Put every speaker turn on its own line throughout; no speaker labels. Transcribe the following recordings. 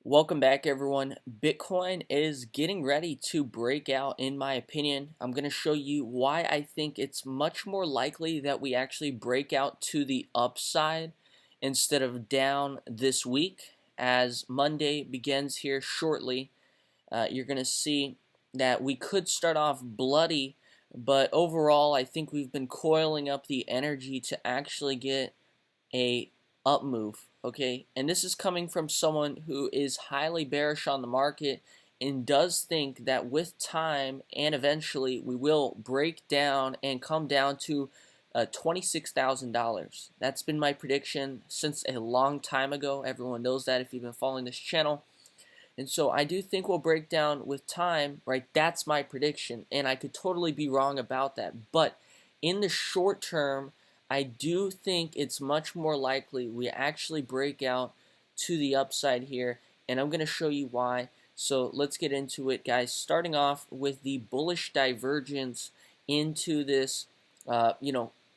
Welcome back, everyone. Bitcoin is getting ready to break out, in my opinion. I'm going to show you why I think it's much more likely that we actually break out to the upside instead of down this week. As Monday begins here shortly, you're going to see that we could start off bloody, but overall, I think we've been coiling up the energy to actually get a up move, okay? And this is coming from someone who is highly bearish on the market and does think that with time and eventually we will break down and come down to $26,000. That's been my prediction since a long time ago. Everyone knows that if you've been following this channel. And so I do think we'll break down with time, right? That's my prediction, and I could totally be wrong about that. But in the short term, I do think it's much more likely we actually break out to the upside here, and I'm going to show you why. So let's get into it, guys. Starting off with the bullish divergence into this,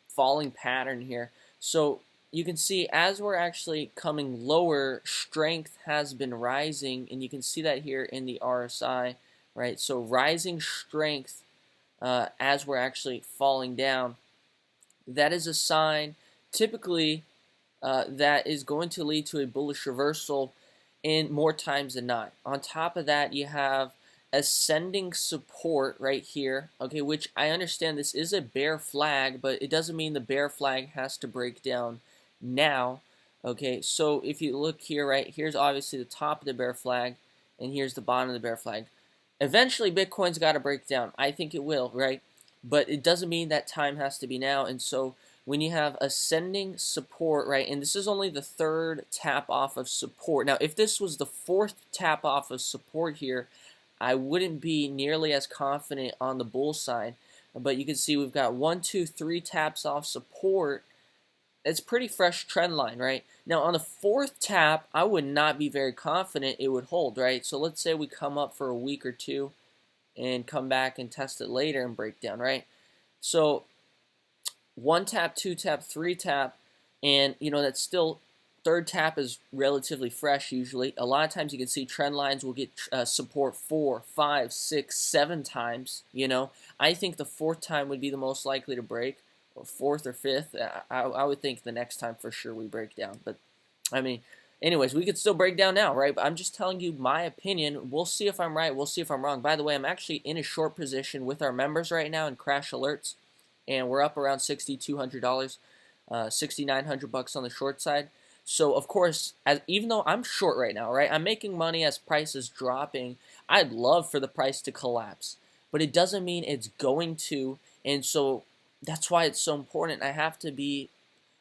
falling pattern here. So you can see as we're actually coming lower, strength has been rising, and you can see that here in the RSI, right? So rising strength as we're actually falling down. That is a sign, typically, that is going to lead to a bullish reversal in more times than not. On top of that, you have ascending support right here, okay, which I understand this is a bear flag, but it doesn't mean the bear flag has to break down now. Okay, so if you look here, right, here's obviously the top of the bear flag, and here's the bottom of the bear flag. Eventually, Bitcoin's got to break down. I think it will, right? But it doesn't mean that time has to be now. And so when you have ascending support, right, and this is only the third tap off of support. Now, if this was the fourth tap off of support here, I wouldn't be nearly as confident on the bull side. But you can see we've got 1, 2, 3 taps off support. It's pretty fresh trend line, right? Now, on the fourth tap, I would not be very confident it would hold, right? So let's say we come up for a week or two and come back and test it later and break down, right? So 1 tap, 2 tap, 3 tap, and that still third tap is relatively fresh usually. A lot of times you can see trend lines will get support 4, 5, 6, 7 times. I think the fourth time would be the most likely to break, or fourth or fifth. I would think the next time for sure we break down. But I mean, anyways, we could still break down now, right? But I'm just telling you my opinion. We'll see if I'm right. We'll see if I'm wrong. By the way, I'm actually in a short position with our members right now in crash alerts, and we're up around $6,200, $6,900 on the short side. So of course, even though I'm short right now, right, I'm making money as price is dropping. I'd love for the price to collapse, but it doesn't mean it's going to. And so that's why it's so important. I have to be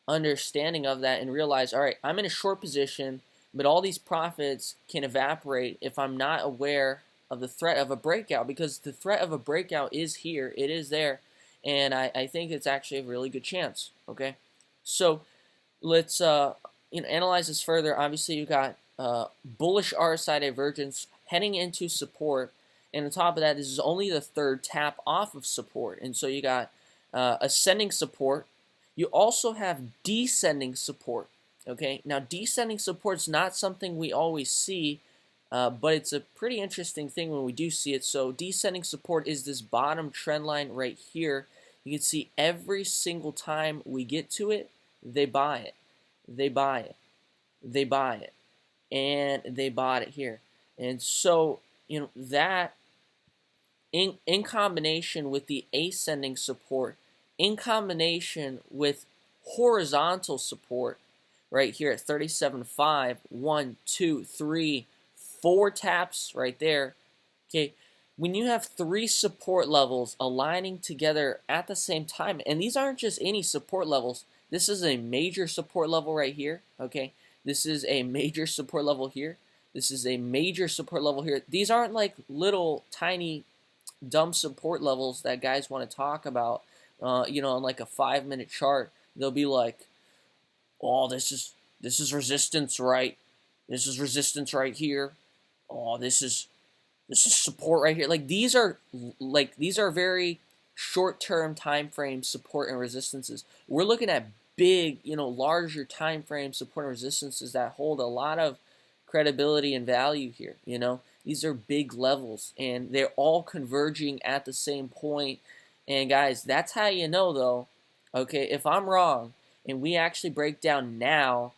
understanding of that and realize, all right, I'm in a short position, but all these profits can evaporate if I'm not aware of the threat of a breakout, because the threat of a breakout is here, it is there, and I think it's actually a really good chance. Okay, so let's analyze this further. Obviously, you got bullish RSI divergence heading into support, and on top of that, this is only the third tap off of support, and so you got ascending support. You also have descending support. Okay, now descending support is not something we always see, but it's a pretty interesting thing when we do see it. So descending support is this bottom trend line right here. You can see every single time we get to it, they buy it, they buy it, they buy it, and they bought it here. And so that in combination with the ascending support, in combination with horizontal support right here at 37.5, 1, 2, 3, 4 taps right there. Okay, when you have 3 support levels aligning together at the same time, and these aren't just any support levels, this is a major support level right here. Okay, this is a major support level here. This is a major support level here. These aren't like little tiny dumb support levels that guys want to talk about. On like a 5-minute chart, they'll be like, "Oh, this is resistance, right? This is resistance right here. Oh, this is support right here." Like these are very short-term time frame support and resistances. We're looking at big, larger time frame support and resistances that hold a lot of credibility and value here. You know, these are big levels, and they're all converging at the same point. And guys, that's how you know, though. Okay, if I'm wrong and we actually break down now,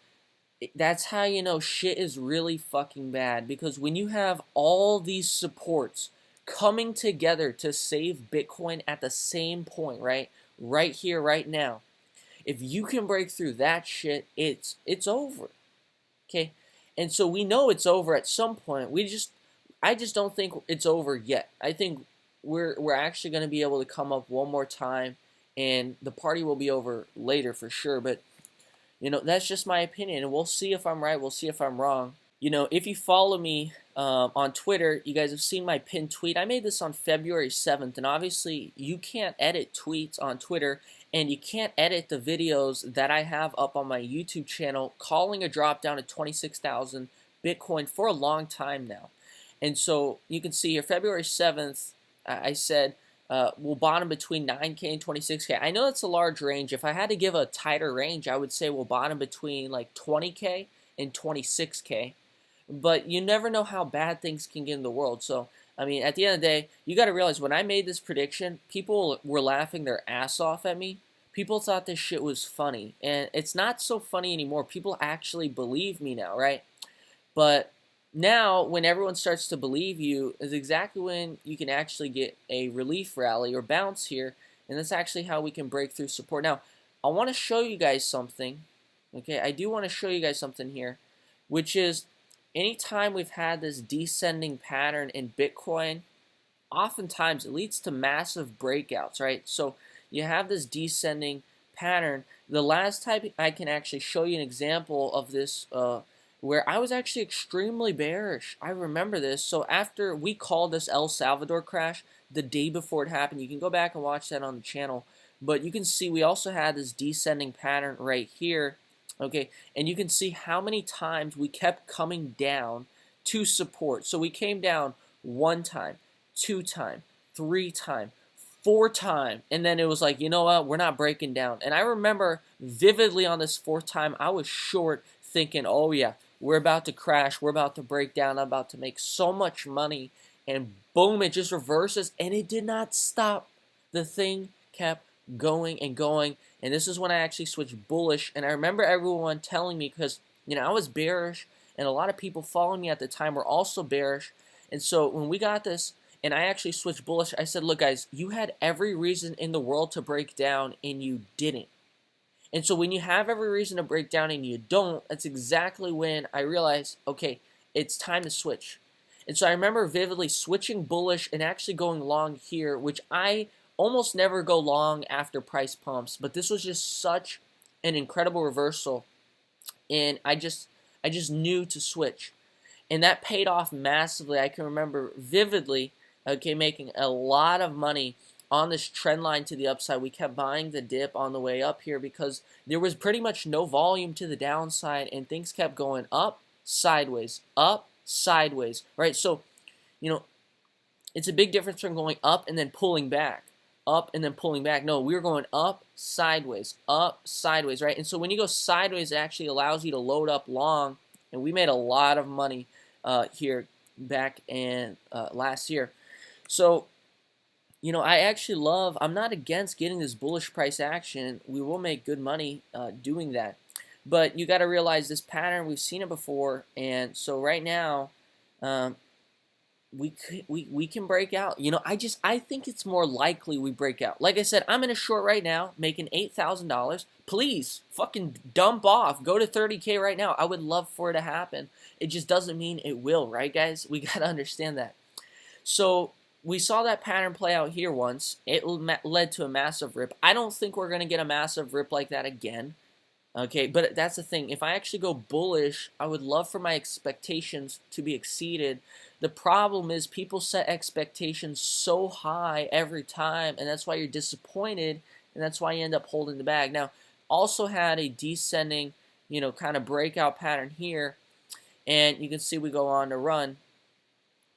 that's how you know shit is really fucking bad. Because when you have all these supports coming together to save Bitcoin at the same point, right? Right here, right now. If you can break through that shit, it's over. Okay? And so we know it's over at some point. I just don't think it's over yet. I think we're actually going to be able to come up one more time, and the party will be over later for sure. But you know, that's just my opinion, and we'll see if I'm right. We'll see if I'm wrong. You know, if you follow me on Twitter, you guys have seen my pinned tweet. I made this on February 7th, and obviously you can't edit tweets on Twitter, and you can't edit the videos that I have up on my YouTube channel calling a drop down to 26,000 Bitcoin for a long time now. And so you can see here, February 7th, I said, will bottom between 9K and 26K. I know that's a large range. If I had to give a tighter range, I would say we'll bottom between like 20K and 26K. But you never know how bad things can get in the world. So, I mean, at the end of the day, you got to realize when I made this prediction, people were laughing their ass off at me. People thought this shit was funny. And it's not so funny anymore. People actually believe me now, right? But now, when everyone starts to believe you, is exactly when you can actually get a relief rally or bounce here, and that's actually how we can break through support. Now, I want to show you guys something, okay? I do want to show you guys something here, which is anytime we've had this descending pattern in Bitcoin, oftentimes it leads to massive breakouts, right? So you have this descending pattern. The last time I can actually show you an example of this where I was actually extremely bearish. I remember this. So after we called this El Salvador crash the day before it happened, you can go back and watch that on the channel. But you can see we also had this descending pattern right here. Okay, and you can see how many times we kept coming down to support. So we came down 1 time, 2 time, 3 time, 4 time, and then it was like, you know what, we're not breaking down. And I remember vividly on this 4th time, I was short thinking, oh yeah, we're about to crash, we're about to break down, I'm about to make so much money, and boom, it just reverses, and it did not stop. The thing kept going and going, and this is when I actually switched bullish. And I remember everyone telling me, because you know I was bearish, and a lot of people following me at the time were also bearish. And so when we got this, and I actually switched bullish, I said, look guys, you had every reason in the world to break down, and you didn't. And so when you have every reason to break down and you don't, that's exactly when I realized, okay, it's time to switch. And so I remember vividly switching bullish and actually going long here, which I almost never go long after price pumps, but this was just such an incredible reversal, and I just knew to switch, and that paid off massively. I can remember vividly, okay, making a lot of money on this trend line to the upside. We kept buying the dip on the way up here because there was pretty much no volume to the downside, and things kept going up, sideways, right? So, you know, it's a big difference from going up and then pulling back, up and then pulling back. No, we were going up, sideways, right? And so when you go sideways, it actually allows you to load up long, and we made a lot of money here back in last year. So, you know, I'm not against getting this bullish price action. We will make good money doing that. But you got to realize this pattern, we've seen it before. And so right now, we can break out. You know, I think it's more likely we break out. Like I said, I'm in a short right now, making $8,000. Please, fucking dump off. Go to 30K right now. I would love for it to happen. It just doesn't mean it will, right, guys? We got to understand that. So we saw that pattern play out here once. It led to a massive rip. I don't think we're going to get a massive rip like that again. Okay, but that's the thing. If I actually go bullish, I would love for my expectations to be exceeded. The problem is people set expectations so high every time, and that's why you're disappointed, and that's why you end up holding the bag. Now, also had a descending, you know, kind of breakout pattern here, and you can see we go on to run.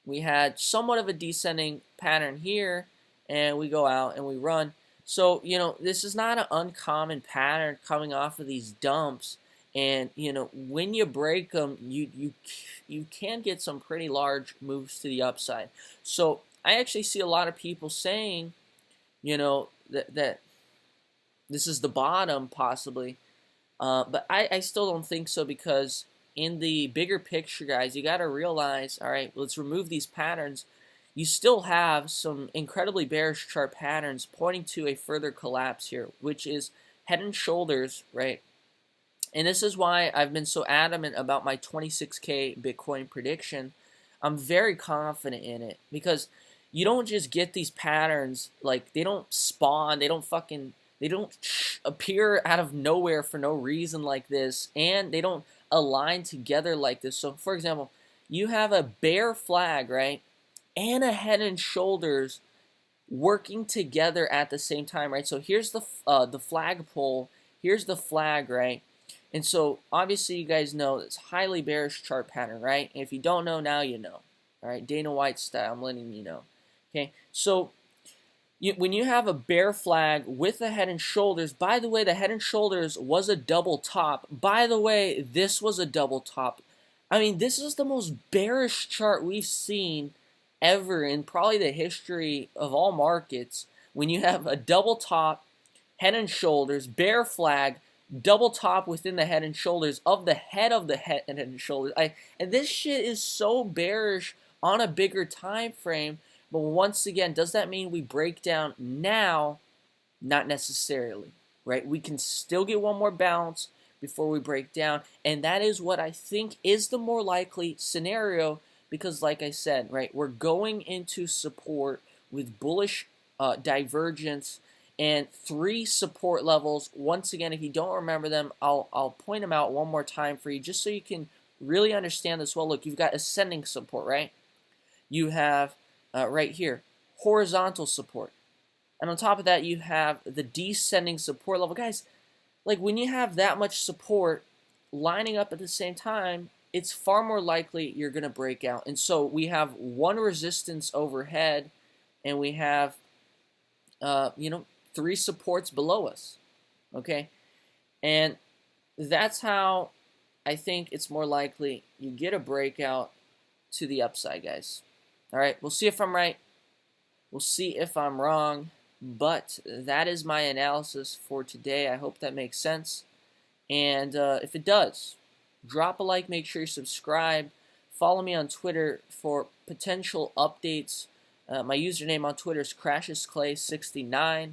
We had somewhat of a descending pattern here, and we go out and we run. So, you know, this is not an uncommon pattern coming off of these dumps. And when you break them, you can get some pretty large moves to the upside. So I actually see a lot of people saying, that this is the bottom possibly, but I still don't think so, because in the bigger picture, guys, you got to realize, all right, let's remove these patterns. You still have some incredibly bearish chart patterns pointing to a further collapse here, which is head and shoulders, right? And this is why I've been so adamant about my 26K Bitcoin prediction. I'm very confident in it, because you don't just get these patterns, like they don't spawn, they don't appear out of nowhere for no reason like this, and they don't align together like this. So for example, you have a bear flag, right, and a head and shoulders working together at the same time, right? So here's the flagpole, here's the flag, right? And so obviously you guys know it's highly bearish chart pattern, right? And if you don't know, now you know. All right, Dana White style, I'm letting you know. Okay, so when you have a bear flag with a head and shoulders, by the way, the head and shoulders was a double top. By the way, this was a double top. I mean, this is the most bearish chart we've seen ever in probably the history of all markets. When you have a double top, head and shoulders, bear flag, double top within the head and shoulders of the head and shoulders. And this shit is so bearish on a bigger time frame. But once again, does that mean we break down now? Not necessarily, right? We can still get one more bounce before we break down, and that is what I think is the more likely scenario, because like I said, right, we're going into support with bullish divergence and 3 support levels. Once again, if you don't remember them, I'll point them out one more time for you, just so you can really understand this well. Look, you've got ascending support, right? You have right here horizontal support, and on top of that you have the descending support level. Guys, like when you have that much support lining up at the same time, it's far more likely you're going to break out. And so we have one resistance overhead, and we have 3 supports below us. Okay, and that's how I think it's more likely you get a breakout to the upside, guys. All right, we'll see if I'm right. We'll see if I'm wrong. But that is my analysis for today. I hope that makes sense. And if it does, drop a like. Make sure you subscribe. Follow me on Twitter for potential updates. My username on Twitter is CrashesClay69.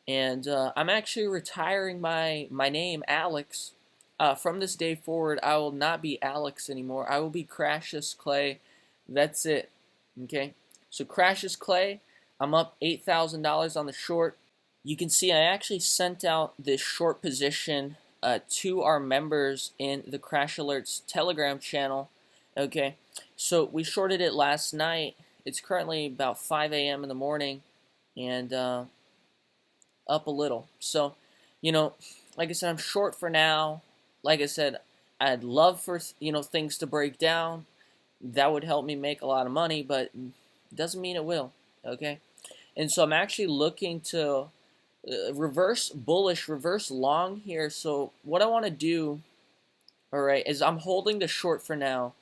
And I'm actually retiring my name, Alex. From this day forward, I will not be Alex anymore. I will be Crashes Clay. That's it. Okay, so Crashes Clay, I'm up $8,000 on the short. You can see I actually sent out this short position to our members in the Crash Alerts Telegram channel. Okay, so we shorted it last night. It's currently about 5 a.m. in the morning, and up a little. So, like I said, I'm short for now. Like I said, I'd love for things to break down. That would help me make a lot of money, but it doesn't mean it will, okay? And so I'm actually looking to reverse bullish, reverse long here. So what I want to do, all right, is I'm holding the short for now,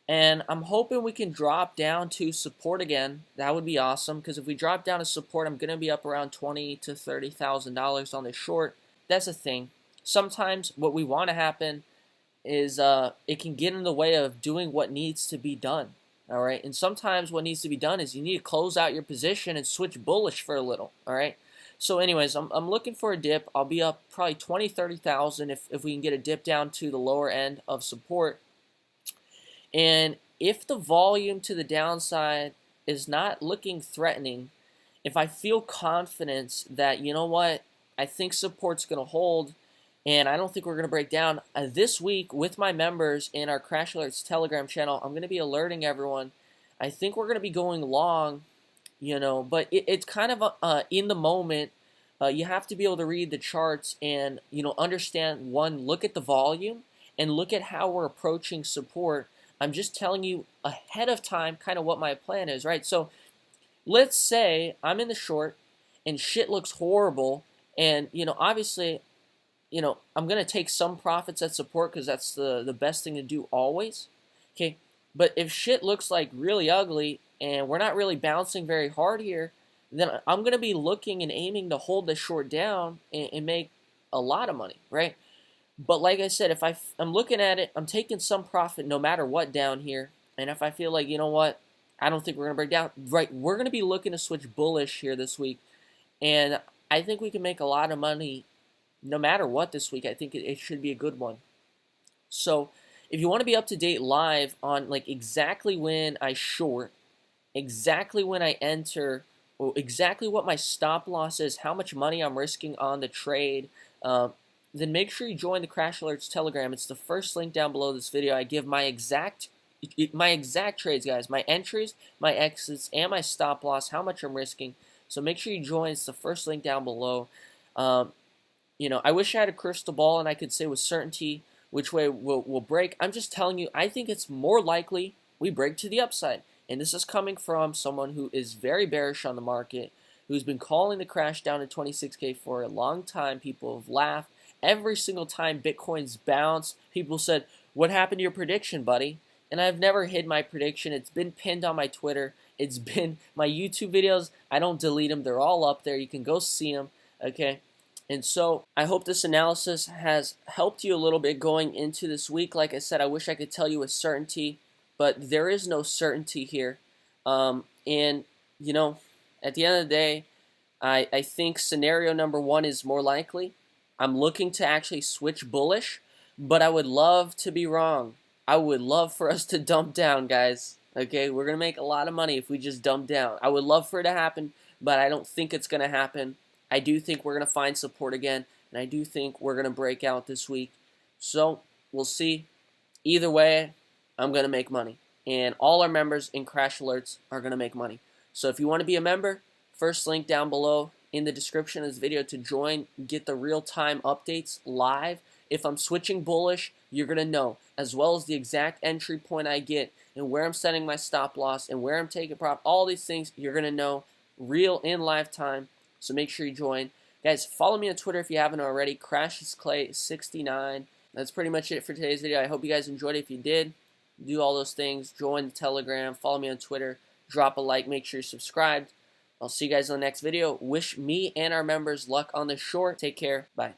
and I'm hoping we can drop down to support again. That would be awesome, because if we drop down to support, I'm going to be up around $20,000 to $30,000 on the short. That's the thing. Sometimes what we want to happen is it can get in the way of doing what needs to be done. All right, and sometimes what needs to be done is you need to close out your position and switch bullish for a little. All right, so anyways, I'm looking for a dip. I'll be up probably 20,000 to 30,000 if we can get a dip down to the lower end of support. And if the volume to the downside is not looking threatening, if I feel confidence that, you know what, I think support's going to hold, and I don't think we're going to break down, this week with my members in our Crash Alerts Telegram channel, I'm going to be alerting everyone. I think we're going to be going long, but it's kind of in the moment. You have to be able to read the charts and, understand, one, look at the volume and look at how we're approaching support. I'm just telling you ahead of time kind of what my plan is, right? So let's say I'm in the short and shit looks horrible, and, obviously I'm going to take some profits at support because that's the best thing to do always. Okay, but if shit looks like really ugly and we're not really bouncing very hard here, then I'm going to be looking and aiming to hold the short down and make a lot of money, right? But like I said, if I'm looking at it, I'm taking some profit no matter what down here. And if I feel like, you know what, I don't think we're going to break down, right, we're going to be looking to switch bullish here this week. And I think we can make a lot of money no matter what this week. I think it should be a good one. So if you want to be up to date live on like exactly when I short, exactly when I enter, or exactly what my stop loss is, how much money I'm risking on the trade, then make sure you join the Crash Alerts Telegram. It's the first link down below this video. I give my exact trades, guys, my entries, my exits, and my stop loss, how much I'm risking. So make sure you join. It's the first link down below. I wish I had a crystal ball and I could say with certainty which way we'll break. I'm just telling you, I think it's more likely we break to the upside. And this is coming from someone who is very bearish on the market, who's been calling the crash down to 26K for a long time. People have laughed. Every single time Bitcoin's bounced, people said, "What happened to your prediction, buddy?" And I've never hid my prediction. It's been pinned on my Twitter. It's been my YouTube videos. I don't delete them. They're all up there. You can go see them, okay? And so I hope this analysis has helped you a little bit going into this week. Like I said, I wish I could tell you with certainty, but there is no certainty here. And, at the end of the day, I think scenario number one is more likely. I'm looking to actually switch bullish, but I would love to be wrong. I would love for us to dump down, guys. Okay, we're going to make a lot of money if we just dump down. I would love for it to happen, but I don't think it's going to happen. I do think we're going to find support again, and I do think we're going to break out this week. So, we'll see. Either way, I'm going to make money. And all our members in Crash Alerts are going to make money. So if you want to be a member, first link down below in the description of this video to join, get the real-time updates live. If I'm switching bullish, you're going to know, as well as the exact entry point I get and where I'm setting my stop loss and where I'm taking profit. All these things you're going to know real in live time. So make sure you join. Guys, follow me on Twitter if you haven't already. CrashesClay69. That's pretty much it for today's video. I hope you guys enjoyed it. If you did, do all those things. Join the Telegram. Follow me on Twitter. Drop a like. Make sure you're subscribed. I'll see you guys in the next video. Wish me and our members luck on the short. Take care. Bye.